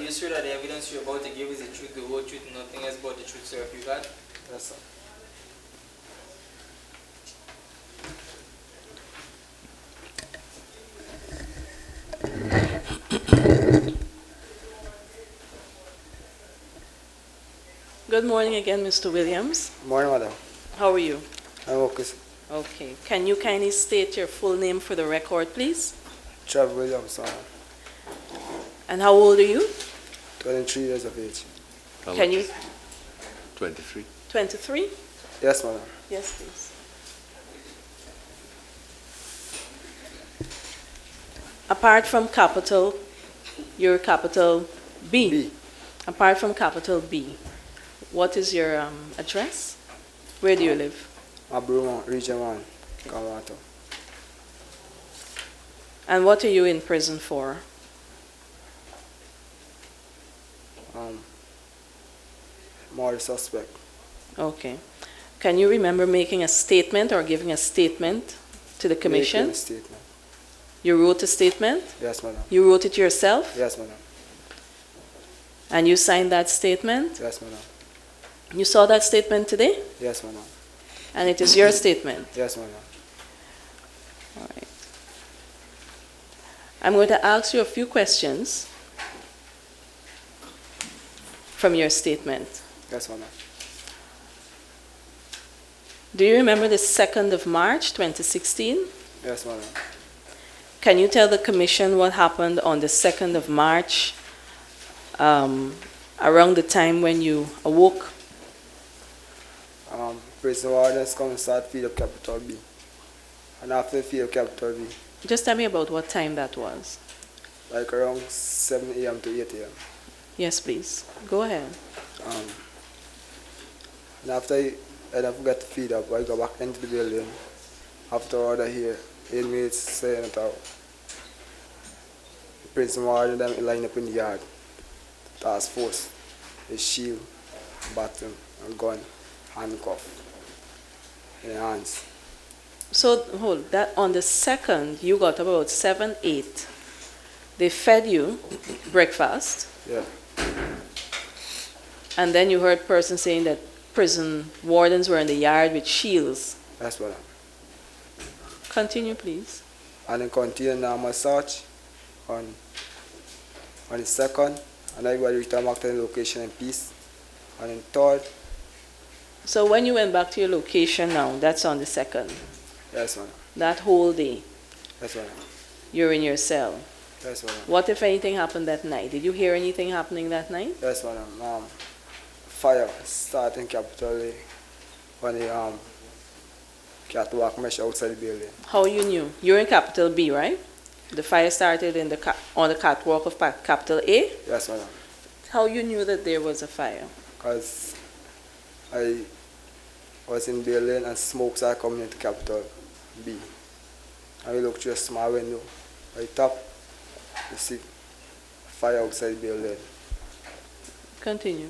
you sure that the evidence you're about to give is the truth, the whole truth, and nothing else but the truth, sir? If you got? Yes, sir. Good morning again, Mr. Williams. Morning, madam. How are you? I'm okay, sir. Okay. Can you kindly state your full name for the record, please? Trevor Williams, And how old are you? 23 years of age. Can you? 23. 23? Yes, madam. Yes, please. Apart from capital, you're capital B. B. Apart from capital B, what is your address? Where do you live? Abruma, Region 1, Kamato. And what are you in prison for? More suspect. Okay. Can you remember making a statement or giving a statement to the commission? Making a statement. You wrote a statement? Yes, madam. You wrote it yourself? Yes, madam. And you signed that statement? Yes, madam. You saw that statement today? Yes, madam. And it is your statement? Yes, madam. All right. I'm going to ask you a few questions from your statement. Yes, madam. Do you remember the 2nd of March, 2016? Yes, madam. Can you tell the commission what happened on the 2nd of March, around the time when you awoke? Prison wardens come and start feed up Capital B. And after they feed up Capital B, Just tell me about what time that was. like around 7 a.m. to 8 a.m. Yes, please. Go ahead. And after I forgot to feed up, I go back into the building. After order here, inmates saying that the prison warden them line up in the yard. Task force, a shield, baton, and gun, handcuff in their hands. So, hold that. On the 2nd, you got about 7, 8. They fed you breakfast, Yeah. and then you heard person saying that prison wardens were in the yard with shields. That's what Continue, please. And then continue normal search on the 2nd, and everybody returned back to the location in peace. And then 3rd, So when you went back to your location now, that's on the 2nd, yes, man. that whole day, That's what you're in your cell. That's what What, if anything, happened that night? Did you hear anything happening that night? That's what fire starting Capital A when the catwalk mesh outside the building. How you knew? You're in Capital B, right? The fire started in on the catwalk of Capital A? Yes, madam. How you knew that there was a fire? Because I was in building and smoke started coming into Capital B. And we looked through a small window. By top, you see fire outside the building. Continue.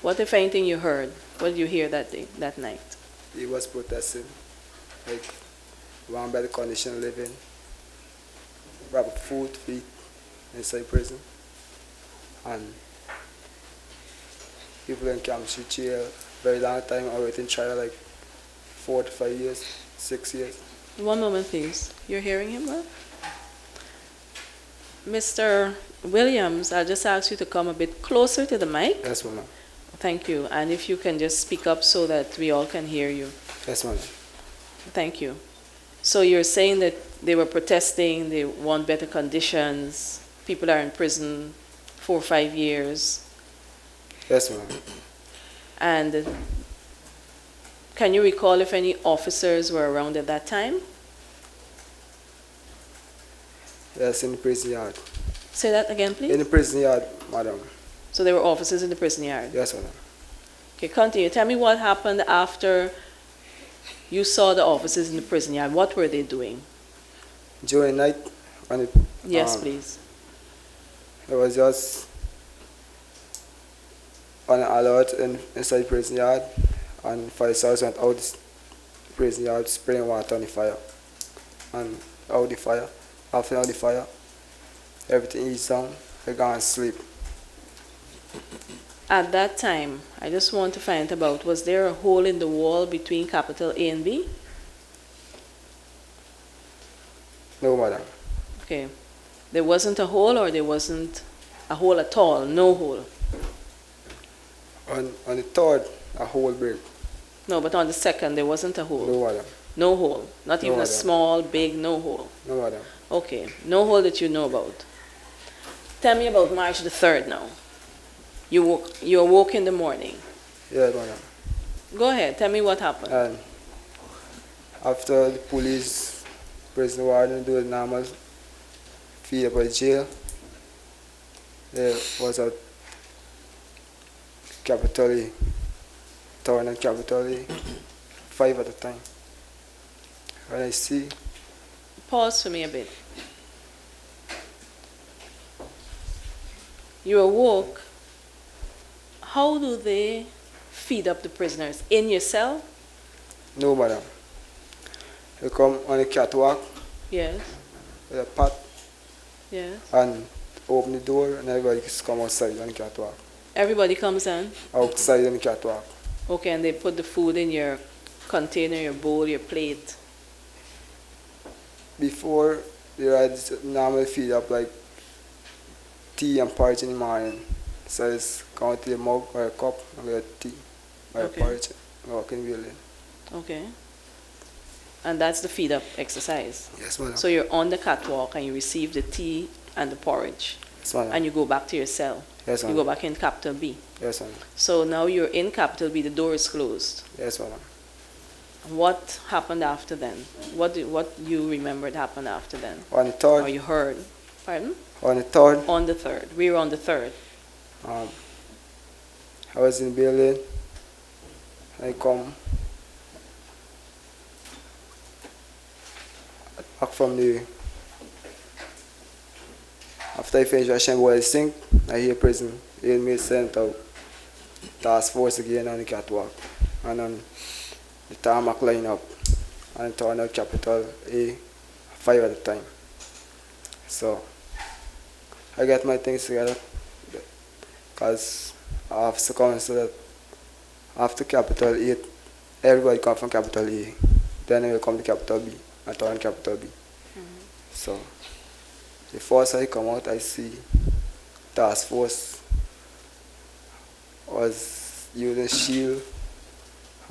What, if anything, you heard? What did you hear that day, that night? He was protesting, like, one better condition of living, proper food to eat inside prison, and people in Camp Street jail, very long time, awaiting trial, like 4 to 5 years, 6 years. One moment, please. You're hearing him well? Mr. Williams, I'll just ask you to come a bit closer to the mic. Yes, ma'am. Thank you. And if you can just speak up so that we all can hear you. Yes, ma'am. Thank you. So you're saying that they were protesting, they want better conditions, people are in prison 4 or 5 years. Yes, ma'am. And can you recall if any officers were around at that time? Yes, in the prison yard. Say that again, please. In the prison yard, madam. So there were officers in the prison yard? Yes, madam. Okay, continue. Tell me what happened after you saw the officers in the prison yard. What were they doing? During night, when it, Yes, please. it was just on an alert inside prison yard, and fire sergeants went out the prison yard spraying water on the fire. And out the fire, after out the fire, everything is down, I go and sleep. At that time, I just want to find out, was there a hole in the wall between capital A and B? No, madam. Okay. There wasn't a hole, or there wasn't a hole at all? No hole? On the third, a hole break. No, but on the second, there wasn't a hole? No, madam. No hole? Not No, even a madam. small, big, no hole? No, madam. Okay. No hole that you know about. Tell me about March the 3rd now. You awoke in the morning. Yeah, madam. Go ahead. Tell me what happened. And after the police, prison warden do the normal feed up at the jail, there was a capital A, town and capital A, 5 at a time. And I see, Pause for me a bit. You awoke. How do they feed up the prisoners? In your cell? no, madam. They come on the catwalk Yes. with a pot Yes. and open the door, and everybody just come outside on the catwalk. Everybody comes in. Outside on the catwalk. Okay, and they put the food in your container, your bowl, your plate. Before, they had normally feed up like tea and porridge in the morning. So it's come to a mug or a cup and get tea or Okay. porridge and walk in the building. Okay. And that's the feed up exercise. Yes, madam. So you're on the catwalk and you receive the tea and the porridge. Yes, madam. And you go back to your cell. Yes, You madam. go back in capital B. Yes, madam. So now you're in capital B, the door is closed. Yes, madam. What happened after then? What you remembered happened after then? On the Or third, you heard? Pardon? on the third, On the 3rd. We were on the 3rd. I was in the building. I come back from the, after I finish washing boy sink, I hear prison inmate sent out task force again on the catwalk and on the tarmac line up and turn out capital A 5 at a time. So I get my things together because I have to come so that after capital A, everybody come from capital A, then I will come to capital B and turn capital B. So the first I come out, I see task force was using shield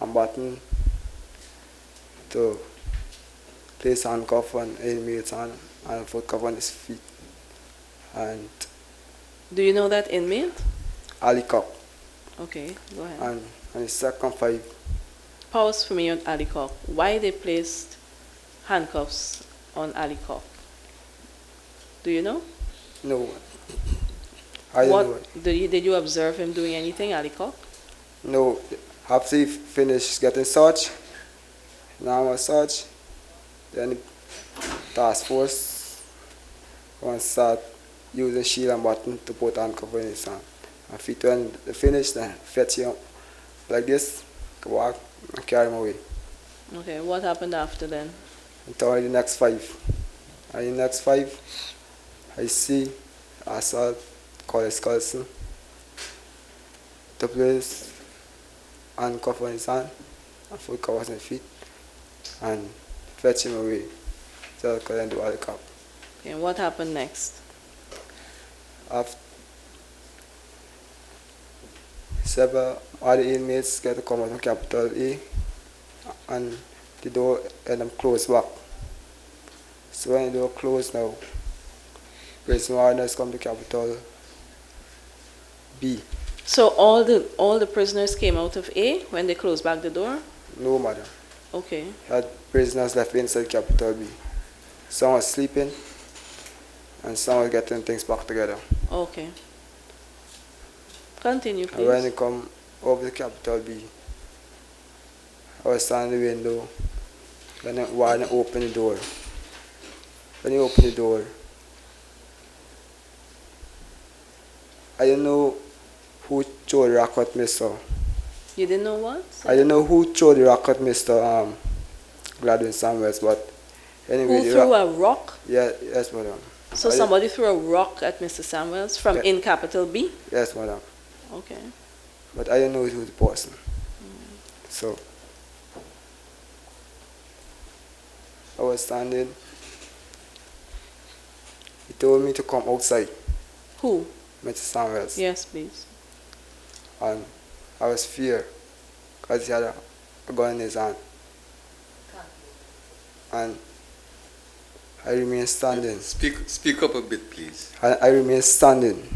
and button to place handcuff on inmate's hand and foot cuff on his feet. And Do you know that inmate? Ali Cock. Okay, go ahead. And the second 5, Pause for me on Ali Cock. Why they placed handcuffs on Ali Cock? Do you know? no. I don't know. Did you observe him doing anything, Ali Cock? No. After he finished getting searched, normal search, then the task force want to start using shield and button to put handcuff on his hand. And feet when they finish, then fetch him like this, walk and carry him away. Okay, what happened after then? Until the next 5. And the next 5, I see assault Collis Colson to place handcuff on his hand and foot cuff on his feet and fetch him away so I couldn't do all the cop. Okay, what happened next? After several other inmates get to come out of capital A and the door and them closed back. So when the door closed now, prison wardens come to capital B. So all the prisoners came out of A when they closed back the door? No, madam. Okay. Had prisoners left inside capital B. Some was sleeping and some was getting things back together. Okay. Continue, And when they please. come over to capital B, I was standing in the window when the warden opened the door. When he opened the door, I didn't know who threw the rock at Mr. You didn't know what? I didn't know who threw the rock at Mr. Gladwin Samuels, but anyway, Who the threw rock, a rock? yeah, yes, madam. So I- somebody threw a rock at Mr. Samuels from Yeah. in capital B? Yes, madam. Okay. but I don't know who the person. So I was standing. He told me to come outside, Who? Mr. Samuels. Yes, please. And I was feared because he had a gun in his hand. And I remained standing. Speak up a bit, please. And I remained standing.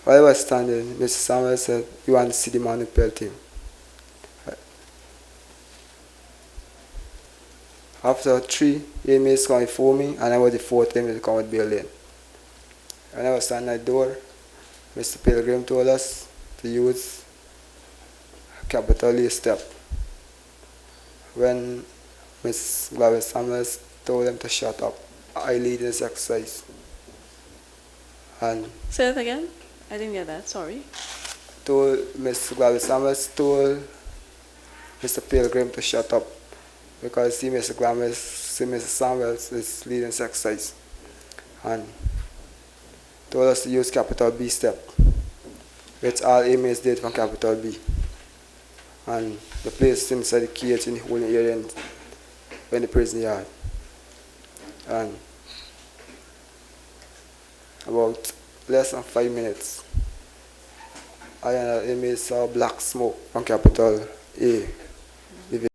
While I was standing, Mr. Samuel said, "You want to see the man who pelted him?" After 3 inmates come before me, and I was the 4th inmate to come with bail in. When I was standing at the door, Mr. Pilgrim told us to use capital A step. When Ms. Gladys Samuels told him to shut up, I lead this exercise. And Say that again. I didn't get that. Sorry. told Ms. Gladys Samuels told Mr. Pilgrim to shut up because Mr. Samuels is leading this exercise. And told us to use capital B step, which all inmates did from capital B. And the place inside the cage in the whole area in the prison yard. And about less than 5 minutes, I and the inmates saw black smoke from capital A.